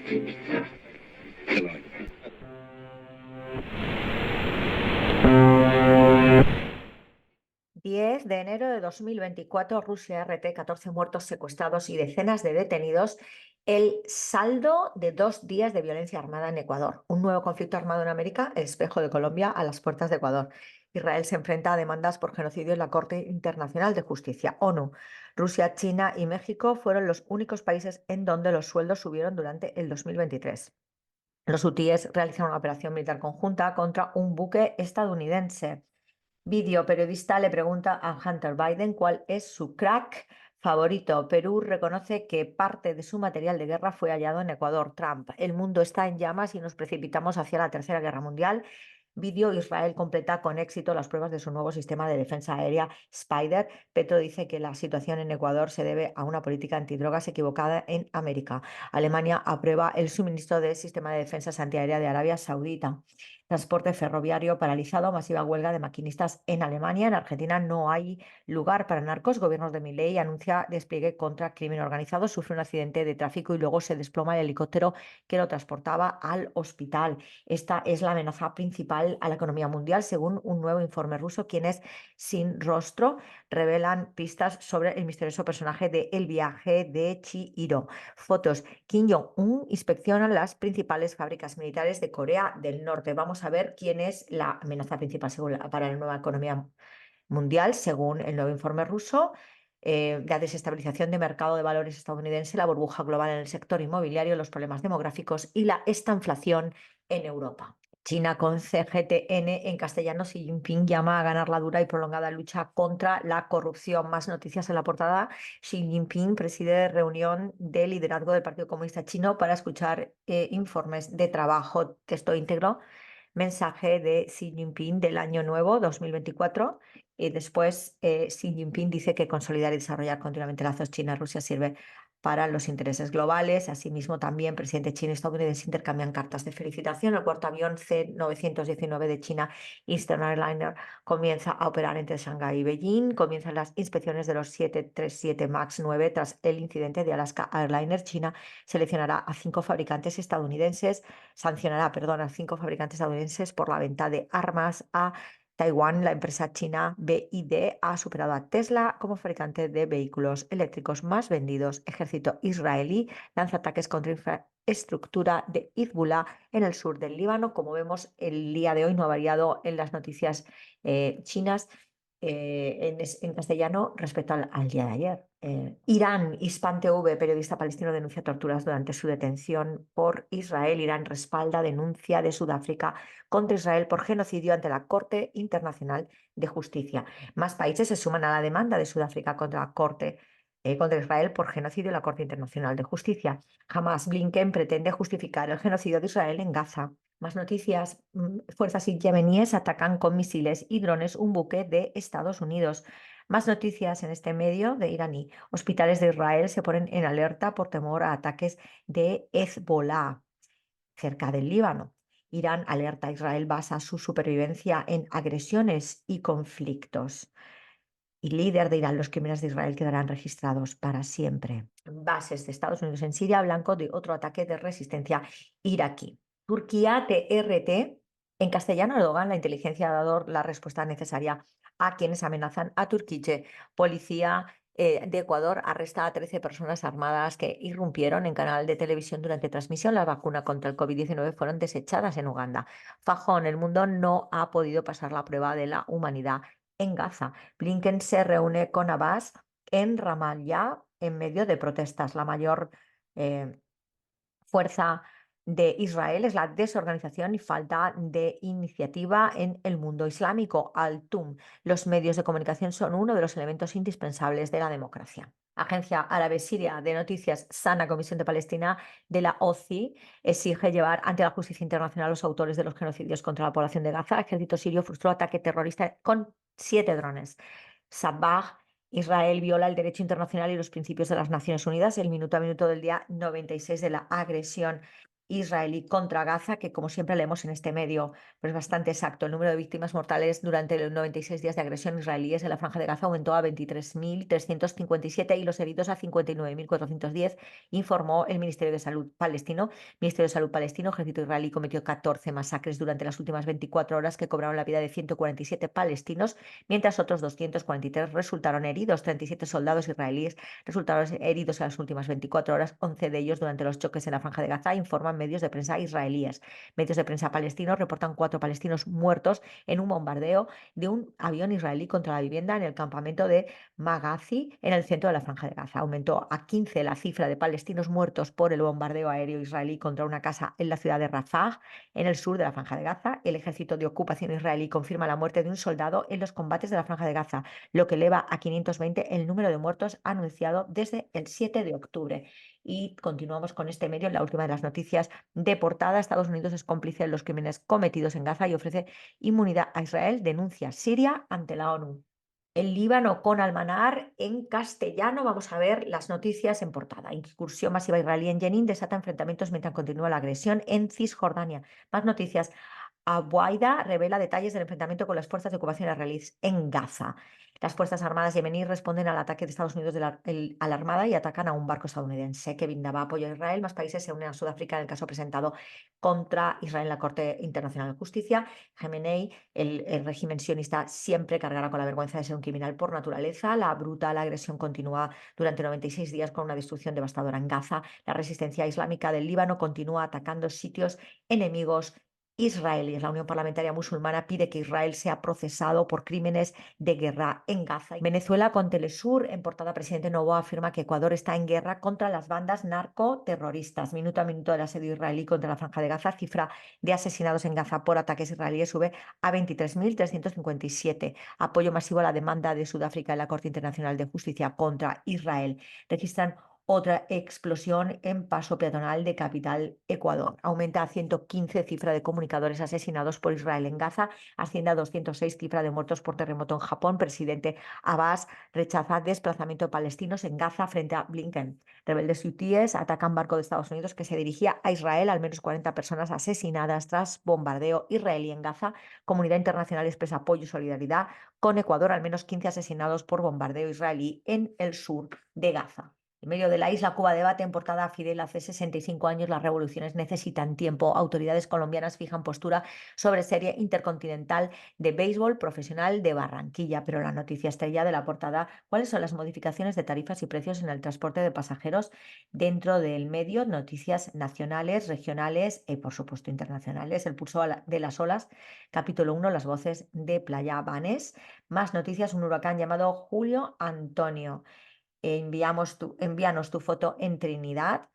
10 de enero de 2024, Rusia RT, 14 muertos, secuestrados y decenas de detenidos. El saldo de 2 días de violencia armada en Ecuador. Un nuevo conflicto armado en América, el espejo de Colombia a las puertas de Ecuador. Israel se enfrenta a demandas por genocidio en la Corte Internacional de Justicia, ONU. Rusia, China y México fueron los únicos países en donde los sueldos subieron durante el 2023. Los hutíes realizaron una operación militar conjunta contra un buque estadounidense. Vídeo: periodista le pregunta a Hunter Biden cuál es su crack favorito. Perú reconoce que parte de su material de guerra fue hallado en Ecuador. Trump: el mundo está en llamas y nos precipitamos hacia la Tercera Guerra Mundial. Vídeo: Israel completa con éxito las pruebas de su nuevo sistema de defensa aérea Spider. Petro dice que la situación en Ecuador se debe a una política antidrogas equivocada en América. Alemania aprueba el suministro del sistema de defensa antiaérea de Arabia Saudita. Transporte ferroviario paralizado, masiva huelga de maquinistas en Alemania. En Argentina no hay lugar para narcos. Gobiernos de Milei anuncia despliegue contra crimen organizado. Sufre un accidente de tráfico y luego se desploma el helicóptero que lo transportaba al hospital. Esta es la amenaza principal a la economía mundial, según un nuevo informe ruso. Quienes sin rostro revelan pistas sobre el misterioso personaje de El viaje de Chihiro. Fotos: Kim Jong-un inspecciona las principales fábricas militares de Corea del Norte. Vamos a ver quién es la amenaza principal para la nueva economía mundial, según el nuevo informe ruso. La desestabilización de mercado de valores estadounidense, la burbuja global en el sector inmobiliario, los problemas demográficos y la estanflación en Europa. China con CGTN en castellano. Xi Jinping llama a ganar la dura y prolongada lucha contra la corrupción. Más noticias en la portada. Xi Jinping preside reunión de liderazgo del Partido Comunista Chino para escuchar informes de trabajo. Texto íntegro. Mensaje de Xi Jinping del Año Nuevo 2024. Y después Xi Jinping dice que consolidar y desarrollar continuamente lazos China-Rusia sirve para los intereses globales. Asimismo, también presidente chino y estadounidense intercambian cartas de felicitación. El cuarto avión C-919 de China Eastern Airliner comienza a operar entre Shanghái y Beijing. Comienzan las inspecciones de los 737 MAX 9 tras el incidente de Alaska Airlines. China seleccionará a 5 fabricantes estadounidenses, sancionará, perdón, a 5 fabricantes estadounidenses por la venta de armas a Taiwán. La empresa china BYD ha superado a Tesla como fabricante de vehículos eléctricos más vendidos. Ejército israelí lanza ataques contra infraestructura de Hezbollah en el sur del Líbano. Como vemos, el día de hoy no ha variado en las noticias chinas en castellano respecto al día de ayer. Irán: Hispan TV, periodista palestino, denuncia torturas durante su detención por Israel. Irán respalda denuncia de Sudáfrica contra Israel por genocidio ante la Corte Internacional de Justicia. Más países se suman a la demanda de Sudáfrica contra la Corte contra Israel por genocidio en la Corte Internacional de Justicia. Jamás: Blinken pretende justificar el genocidio de Israel en Gaza. Más noticias. Fuerzas yemeníes atacan con misiles y drones un buque de Estados Unidos. Más noticias en este medio de iraní. Hospitales de Israel se ponen en alerta por temor a ataques de Hezbollah cerca del Líbano. Irán alerta: Israel basa su supervivencia en agresiones y conflictos. Y líder de Irán: los crímenes de Israel quedarán registrados para siempre. Bases de Estados Unidos en Siria, blanco de otro ataque de resistencia iraquí. Turquía TRT. En castellano, Erdogan: la inteligencia ha dado la respuesta necesaria a quienes amenazan a Turquía. Policía de Ecuador arresta a 13 personas armadas que irrumpieron en canal de televisión durante transmisión. Las vacunas contra el COVID-19 fueron desechadas en Uganda. Fajón: el mundo no ha podido pasar la prueba de la humanidad en Gaza. Blinken se reúne con Abbas en Ramallah en medio de protestas. La mayor eh, fuerza de Israel es la desorganización y falta de iniciativa en el mundo islámico. Al-Tum: los medios de comunicación son uno de los elementos indispensables de la democracia. Agencia Árabe Siria de Noticias Sana, Comisión de Palestina de la OCI exige llevar ante la justicia internacional a los autores de los genocidios contra la población de Gaza. Ejército sirio frustró ataque terrorista con 7 drones. Sabah: Israel viola el derecho internacional y los principios de las Naciones Unidas. El minuto a minuto del día 96 de la agresión israelí contra Gaza, que como siempre leemos en este medio, pues es bastante exacto. El número de víctimas mortales durante los 96 días de agresión israelíes en la Franja de Gaza aumentó a 23.357 y los heridos a 59.410, informó el Ministerio de Salud palestino. Ministerio de Salud palestino: ejército israelí cometió 14 masacres durante las últimas 24 horas que cobraron la vida de 147 palestinos, mientras otros 243 resultaron heridos. 37 soldados israelíes resultaron heridos en las últimas 24 horas, 11 de ellos durante los choques en la Franja de Gaza, informan medios de prensa israelíes. Medios de prensa palestinos reportan 4 palestinos muertos en un bombardeo de un avión israelí contra la vivienda en el campamento de Maghazi, en el centro de la Franja de Gaza. Aumentó a 15 la cifra de palestinos muertos por el bombardeo aéreo israelí contra una casa en la ciudad de Rafah, en el sur de la Franja de Gaza. El ejército de ocupación israelí confirma la muerte de un soldado en los combates de la Franja de Gaza, lo que eleva a 520 el número de muertos anunciado desde el 7 de octubre. Y continuamos con este medio, en la última de las noticias de portada: Estados Unidos es cómplice de los crímenes cometidos en Gaza y ofrece inmunidad a Israel, denuncia Siria ante la ONU. El Líbano con Almanar en castellano. Vamos a ver las noticias en portada. Incursión masiva israelí en Jenin desata enfrentamientos mientras continúa la agresión en Cisjordania. Más noticias. Abuaida revela detalles del enfrentamiento con las fuerzas de ocupación israelíes en Gaza. Las Fuerzas Armadas yemeníes responden al ataque de Estados Unidos a la Armada y atacan a un barco estadounidense que brindaba apoyo a Israel. Más países se unen a Sudáfrica en el caso presentado contra Israel en la Corte Internacional de Justicia. Khamenei, el régimen sionista, siempre cargará con la vergüenza de ser un criminal por naturaleza. La brutal agresión continúa durante 96 días con una destrucción devastadora en Gaza. La resistencia islámica del Líbano continúa atacando sitios enemigos israelíes. La Unión Parlamentaria Musulmana pide que Israel sea procesado por crímenes de guerra en Gaza. Venezuela con Telesur en portada: presidente Noboa afirma que Ecuador está en guerra contra las bandas narcoterroristas. Minuto a minuto del asedio israelí contra la Franja de Gaza. Cifra de asesinados en Gaza por ataques israelíes sube a 23.357. Apoyo masivo a la demanda de Sudáfrica en la Corte Internacional de Justicia contra Israel. Registran otra explosión en paso peatonal de capital Ecuador. Aumenta a 115 cifra de comunicadores asesinados por Israel en Gaza. Asciende a 206 cifra de muertos por terremoto en Japón. Presidente Abbas rechaza desplazamiento de palestinos en Gaza frente a Blinken. Rebeldes hutíes atacan barco de Estados Unidos que se dirigía a Israel. Al menos 40 personas asesinadas tras bombardeo israelí en Gaza. Comunidad internacional expresa apoyo y solidaridad con Ecuador. Al menos 15 asesinados por bombardeo israelí en el sur de Gaza. En medio de la isla, Cuba debate en portada: Fidel hace 65 años, las revoluciones necesitan tiempo. Autoridades colombianas fijan postura sobre serie intercontinental de béisbol profesional de Barranquilla. Pero la noticia estrella de la portada: ¿cuáles son las modificaciones de tarifas y precios en el transporte de pasajeros dentro del medio? Noticias nacionales, regionales y, por supuesto, internacionales. El pulso de las olas, capítulo 1, las voces de Playa Banes. Más noticias: un huracán llamado Julio Antonio. Envíanos tu foto en Trinidad.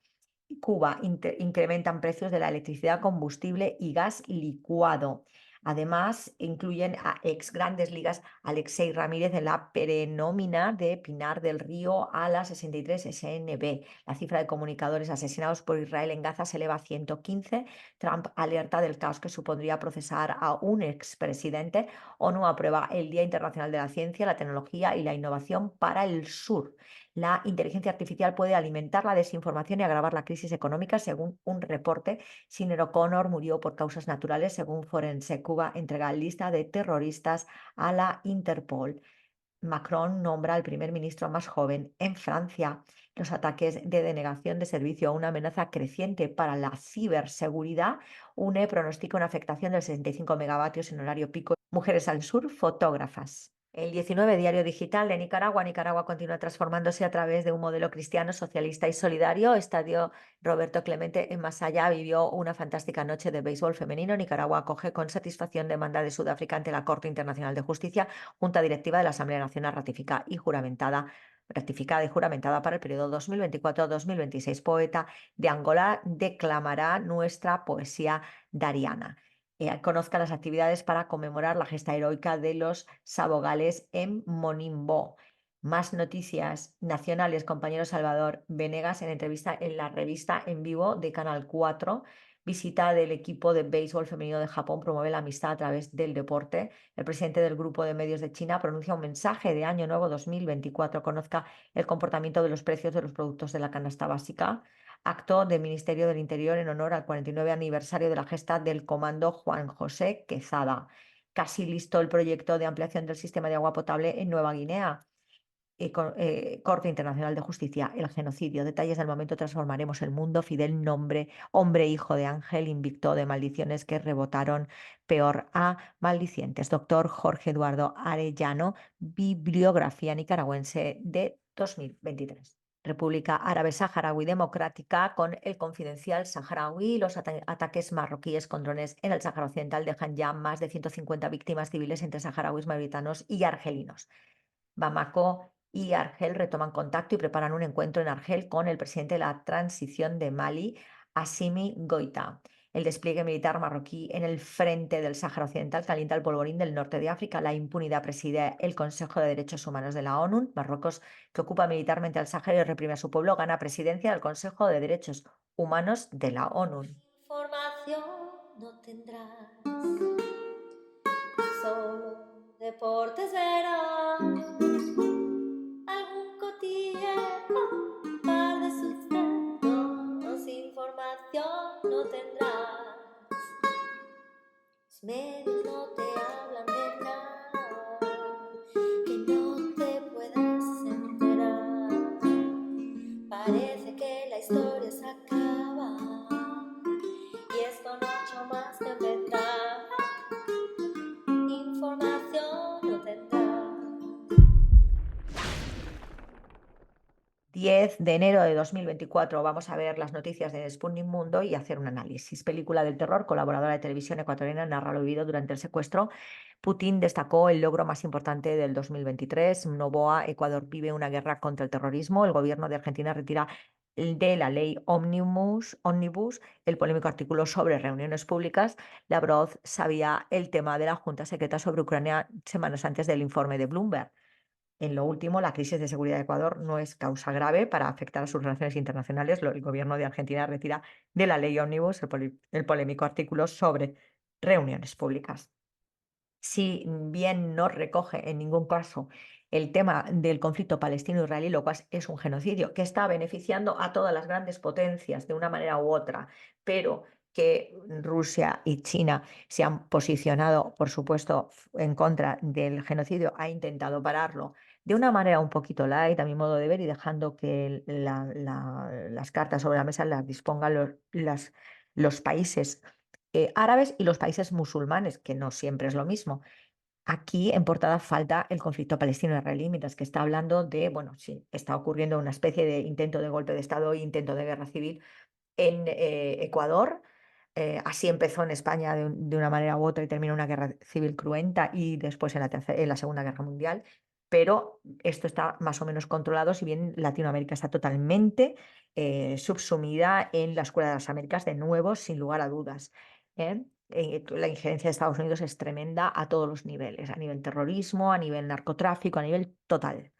Cuba incrementan precios de la electricidad, combustible y gas licuado. Además, incluyen a ex Grandes Ligas Alexei Ramírez en la prenómina de Pinar del Río a la 63 SNB. La cifra de comunicadores asesinados por Israel en Gaza se eleva a 115. Trump alerta del caos que supondría procesar a un expresidente. ONU aprueba el Día Internacional de la Ciencia, la Tecnología y la Innovación para el Sur. La inteligencia artificial puede alimentar la desinformación y agravar la crisis económica, según un reporte. Sinéad O'Connor murió por causas naturales, según Forense. Cuba entrega lista de terroristas a la Interpol. Macron nombra al primer ministro más joven en Francia. Los ataques de denegación de servicio a una amenaza creciente para la ciberseguridad. UNE pronostica una afectación del 65 megavatios en horario pico. Mujeres al sur, fotógrafas. El 19 diario digital de Nicaragua. Nicaragua continúa transformándose a través de un modelo cristiano, socialista y solidario. Estadio Roberto Clemente en Masaya vivió una fantástica noche de béisbol femenino. Nicaragua acoge con satisfacción demanda de Sudáfrica ante la Corte Internacional de Justicia. Junta Directiva de la Asamblea Nacional ratificada y juramentada para el periodo 2024-2026. Poeta de Angola declamará nuestra poesía dariana. Conozca las actividades para conmemorar la gesta heroica de los sabogales en Monimbo. Más noticias nacionales. Compañero Salvador Venegas en entrevista en la revista En Vivo de Canal 4. Visita del equipo de béisbol femenino de Japón promueve la amistad a través del deporte. El presidente del Grupo de Medios de China pronuncia un mensaje de Año Nuevo 2024. Conozca el comportamiento de los precios de los productos de la canasta básica. acto del Ministerio del Interior en honor al 49 aniversario de la gesta del Comando Juan José Quezada. Casi listo el proyecto de ampliación del sistema de agua potable en Nueva Guinea. Corte Internacional de Justicia, el genocidio. Detalles del momento transformaremos el mundo. Fidel, nombre, hombre, hijo de Ángel, invicto de maldiciones que rebotaron peor a maldicientes. Doctor Jorge Eduardo Arellano, bibliografía nicaragüense de 2023. República Árabe Saharaui Democrática con el confidencial saharaui. Los ataques marroquíes con drones en el Sáhara Occidental dejan ya más de 150 víctimas civiles entre saharauis, mauritanos y argelinos. Bamako y Argel retoman contacto y preparan un encuentro en Argel con el presidente de la transición de Mali, Assimi Goïta. El despliegue militar marroquí en el frente del Sáhara Occidental calienta el polvorín del norte de África. La impunidad preside el Consejo de Derechos Humanos de la ONU. Marruecos, que ocupa militarmente al Sáhara y reprime a su pueblo, gana presidencia del Consejo de Derechos Humanos de la ONU. Información no tendrás, solo deportes verás, algún cotilleo, un par de sucesos, información no tendrás. Los medios no te hablan de nada que no te puedas enterar. Parece que la historia se acaba y esto no ha hecho más que empezar. Información no tendrás. 10 de enero de 2024 vamos a ver las noticias de Sputnik Mundo y hacer un análisis. Película del terror, colaboradora de televisión ecuatoriana narra lo vivido durante el secuestro. Putin destacó el logro más importante del 2023. Novoa, Ecuador vive una guerra contra el terrorismo. El gobierno de Argentina retira de la ley Omnibus el polémico artículo sobre reuniones públicas. Lavrov sabía el tema de la Junta Secreta sobre Ucrania semanas antes del informe de Bloomberg. En lo último, la crisis de seguridad de Ecuador no es causa grave para afectar a sus relaciones internacionales. El gobierno de Argentina retira de la ley Omnibus el polémico artículo sobre reuniones públicas. Si bien no recoge en ningún caso el tema del conflicto palestino-israelí, lo cual es un genocidio que está beneficiando a todas las grandes potencias de una manera u otra, pero que Rusia y China se han posicionado, por supuesto, en contra del genocidio, ha intentado pararlo de una manera un poquito light, a mi modo de ver, y dejando que las cartas sobre la mesa las dispongan los países árabes y los países musulmanes, que no siempre es lo mismo. Aquí en portada falta el conflicto palestino-israelí, mientras que está hablando de, bueno, sí, está ocurriendo una especie de intento de golpe de Estado e intento de guerra civil en Ecuador. Así empezó en España de una manera u otra y terminó una guerra civil cruenta y después en la Segunda Guerra Mundial. Pero esto está más o menos controlado, si bien Latinoamérica está totalmente subsumida en la Escuela de las Américas, de nuevo, sin lugar a dudas. ¿Eh? La injerencia de Estados Unidos es tremenda a todos los niveles, a nivel terrorismo, a nivel narcotráfico, a nivel total.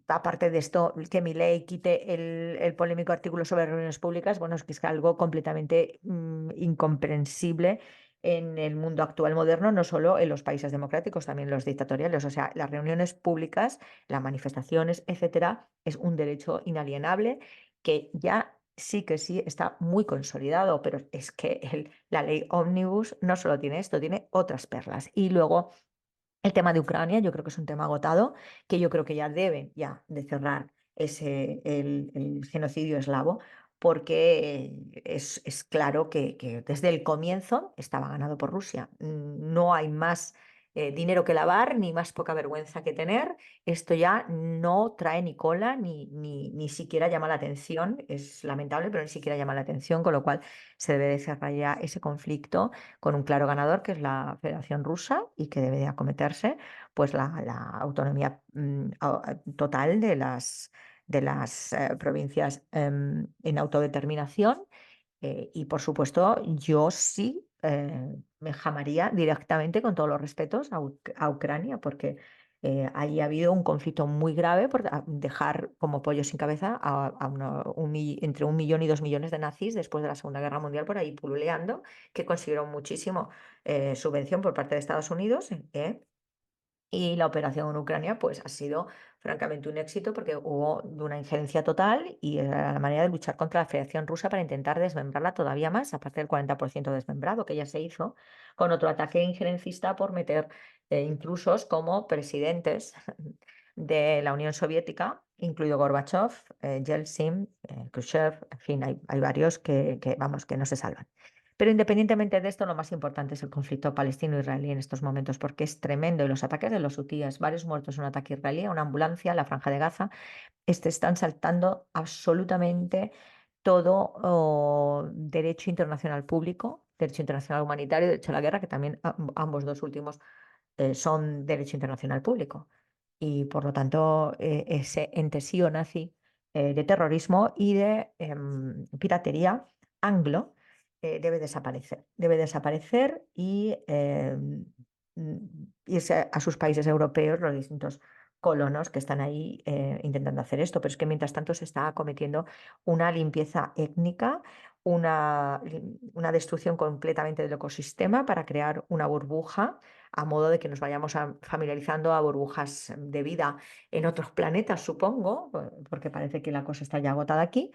Aparte de esto, que Milei quite el polémico artículo sobre reuniones públicas, bueno, es que es algo completamente incomprensible en el mundo actual moderno, no solo en los países democráticos, también los dictatoriales. O sea, las reuniones públicas, las manifestaciones, etcétera, es un derecho inalienable que ya sí que sí está muy consolidado, pero es que la ley Omnibus no solo tiene esto, tiene otras perlas. Y luego el tema de Ucrania, yo creo que es un tema agotado, que yo creo que ya deben ya de cerrar el genocidio eslavo, porque es claro que desde el comienzo estaba ganado por Rusia. No hay más dinero que lavar, ni más poca vergüenza que tener. Esto ya no trae ni cola, ni siquiera llama la atención. Es lamentable, pero ni siquiera llama la atención, con lo cual se debe de cerrar ya ese conflicto con un claro ganador, que es la Federación Rusa, y que debe de acometerse pues la autonomía total de las provincias en autodeterminación. Y por supuesto, yo sí me jamaría directamente, con todos los respetos, a Ucrania, porque ahí ha habido un conflicto muy grave por dejar como pollo sin cabeza entre 1 millón y 2 millones de nazis después de la Segunda Guerra Mundial por ahí pululeando, que consiguieron muchísimo subvención por parte de Estados Unidos. Y la operación en Ucrania pues ha sido francamente un éxito porque hubo una injerencia total y era la manera de luchar contra la Federación Rusa para intentar desmembrarla todavía más, aparte del 40% desmembrado que ya se hizo, con otro ataque injerencista por meter intrusos como presidentes de la Unión Soviética, incluido Gorbachev, Yeltsin, Khrushchev, en fin, hay varios vamos, que no se salvan. Pero independientemente de esto, lo más importante es el conflicto palestino-israelí en estos momentos, porque es tremendo. Y los ataques de los hutíes, varios muertos en un ataque israelí, a una ambulancia, en la Franja de Gaza, están saltando absolutamente todo derecho internacional público, derecho internacional humanitario, derecho a la guerra, que también ambos dos últimos son derecho internacional público. Y por lo tanto, ese entesío nazi de terrorismo y de piratería anglo debe desaparecer y irse a sus países europeos, los distintos colonos que están ahí intentando hacer esto. Pero es que mientras tanto se está cometiendo una limpieza étnica, una destrucción completamente del ecosistema para crear una burbuja a modo de que nos vayamos familiarizando a burbujas de vida en otros planetas, supongo, porque parece que la cosa está ya agotada aquí,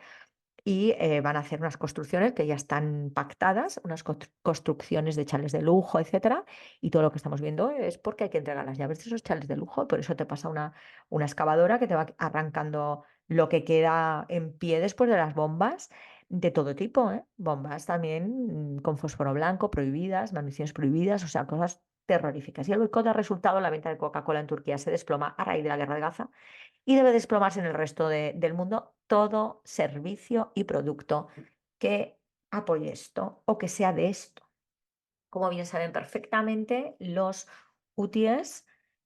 y van a hacer unas construcciones que ya están pactadas, unas construcciones de chales de lujo, etcétera, y todo lo que estamos viendo es porque hay que entregar las llaves de esos chales de lujo, por eso te pasa una excavadora que te va arrancando lo que queda en pie después de las bombas. De todo tipo, ¿eh? Bombas también con fósforo blanco, prohibidas, municiones prohibidas, o sea, cosas terroríficas. Y el boicot ha resultado, la venta de Coca-Cola en Turquía se desploma a raíz de la guerra de Gaza y debe desplomarse en el resto del mundo todo servicio y producto que apoye esto o que sea de esto. Como bien saben perfectamente los UTIs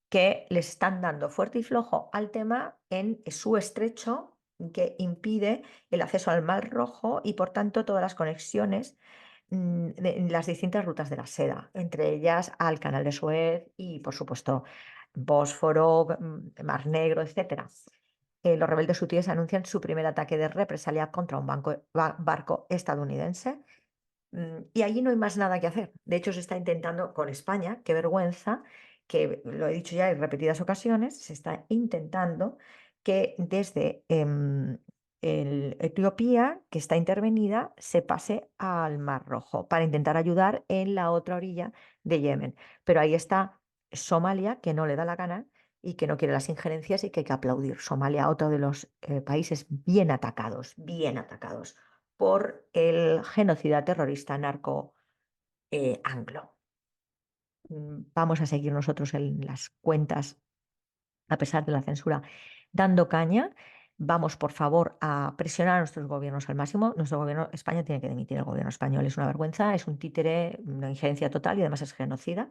que les están dando fuerte y flojo al tema en su estrecho que impide el acceso al Mar Rojo y por tanto todas las conexiones en las distintas rutas de la seda, entre ellas al Canal de Suez y por supuesto Bósforo, Mar Negro, etcétera. Los rebeldes hutíes anuncian su primer ataque de represalia contra un barco estadounidense. Y allí no hay más nada que hacer. De hecho, se está intentando con España, qué vergüenza, que lo he dicho ya en repetidas ocasiones, se está intentando que desde Etiopía, que está intervenida, se pase al Mar Rojo para intentar ayudar en la otra orilla de Yemen. Pero ahí está Somalia, que no le da la gana y que no quiere las injerencias y que hay que aplaudir. Somalia, otro de los países bien atacados por el genocida terrorista narco anglo. Vamos a seguir nosotros en las cuentas, a pesar de la censura, dando caña. Vamos, por favor, a presionar a nuestros gobiernos al máximo. Nuestro gobierno, España tiene que dimitir. El gobierno español es una vergüenza, es un títere, una injerencia total y además es genocida.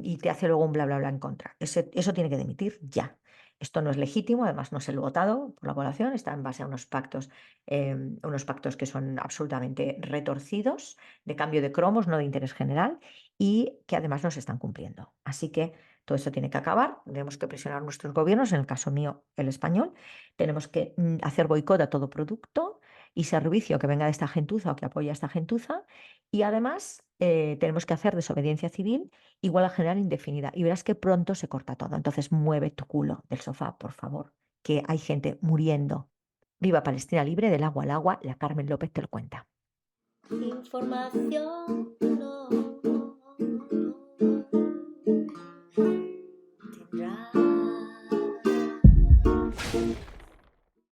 Y te hace luego un bla bla bla en contra. Eso tiene que dimitir ya. Esto no es legítimo, además no es el votado por la población, está en base a unos pactos que son absolutamente retorcidos, de cambio de cromos, no de interés general, y que además no se están cumpliendo. Así que todo esto tiene que acabar, tenemos que presionar a nuestros gobiernos, en el caso mío, el español, tenemos que hacer boicot a todo producto y servicio que venga de esta gentuza o que apoye a esta gentuza, y además tenemos que hacer desobediencia civil igual a general indefinida. Y verás que pronto se corta todo. Entonces mueve tu culo del sofá, por favor, que hay gente muriendo. Viva Palestina libre, del agua al agua. La Carmen López te lo cuenta. Información no